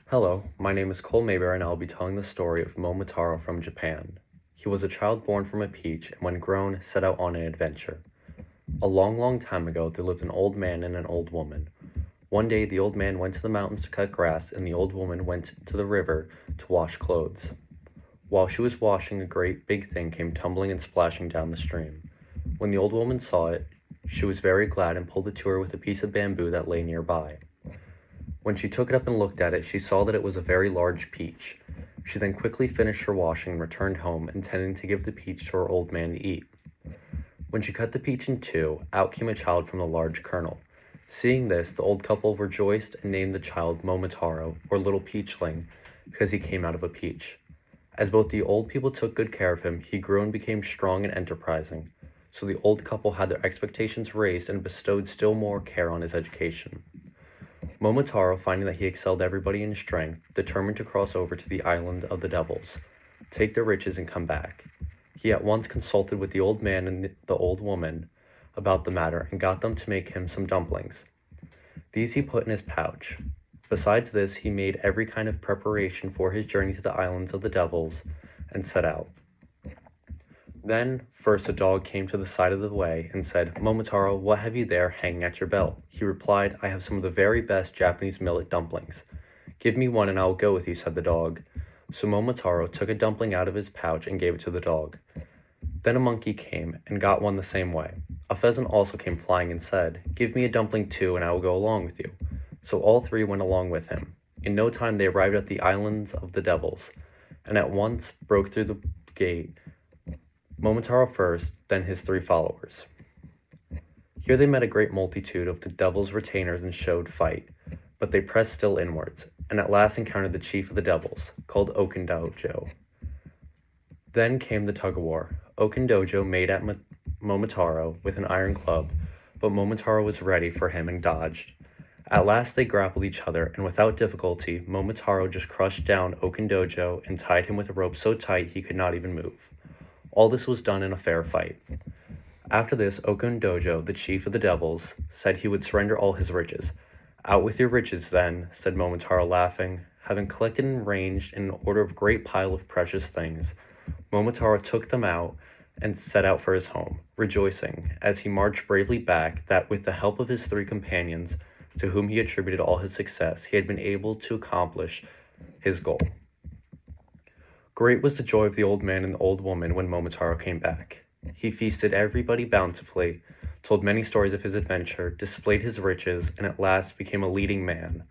Hello, my name is Cole Mayberry and I will be telling the story of Momotaro from Japan. He was a child born from a peach and when grown set out on an adventure. A long, long time ago there lived an old man and an old woman. One day the old man went to the mountains to cut grass and the old woman went to the river to wash clothes. While she was washing, a great big thing came tumbling and splashing down the stream. When the old woman saw it, she was very glad and pulled it to her with a piece of bamboo that lay nearby. When she took it up and looked at it, she saw that it was a very large peach. She then quickly finished her washing and returned home, intending to give the peach to her old man to eat. When she cut the peach in two, out came a child from the large kernel. Seeing this, the old couple rejoiced and named the child Momotaro, or Little Peachling, because he came out of a peach. As both the old people took good care of him, he grew and became strong and enterprising. So the old couple had their expectations raised and bestowed still more care on his education. Momotaro, finding that he excelled everybody in strength, determined to cross over to the island of the devils, take their riches and come back. He at once consulted with the old man and the old woman about the matter and got them to make him some dumplings. These he put in his pouch. Besides this, he made every kind of preparation for his journey to the islands of the devils and set out. Then first a dog came to the side of the way and said, "Momotaro, what have you there hanging at your belt?" He replied, "I have some of the very best Japanese millet dumplings." "Give me one and I will go with you," said the dog. So Momotaro took a dumpling out of his pouch and gave it to the dog. Then a monkey came and got one the same way. A pheasant also came flying and said, "Give me a dumpling too and I will go along with you." So all three went along with him. In no time they arrived at the islands of the devils, and at once broke through the gate, Momotaro first, then his three followers. Here they met a great multitude of the devil's retainers and showed fight, but they pressed still inwards, and at last encountered the chief of the devils, called Okandojo. Then came the tug-of-war. Okandojo made at Momotaro with an iron club, but Momotaro was ready for him and dodged. At last they grappled each other, and without difficulty, Momotaro just crushed down Okandojo and tied him with a rope so tight he could not even move. All this was done in a fair fight. After this, Okandojo, the chief of the devils, said he would surrender all his riches. "Out with your riches, then," said Momotaro, laughing. Having collected and ranged in an order of great pile of precious things, Momotaro took them out and set out for his home, rejoicing, as he marched bravely back, that with the help of his three companions, to whom he attributed all his success, he had been able to accomplish his goal. Great was the joy of the old man and the old woman when Momotaro came back. He feasted everybody bountifully, told many stories of his adventure, displayed his riches, and at last became a leading man,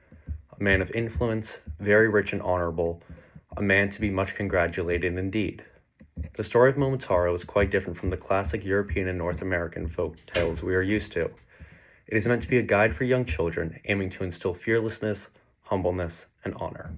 a man of influence, very rich and honorable, a man to be much congratulated indeed. The story of Momotaro is quite different from the classic European and North American folk tales we are used to. It is meant to be a guide for young children, aiming to instill fearlessness, humbleness, and honor.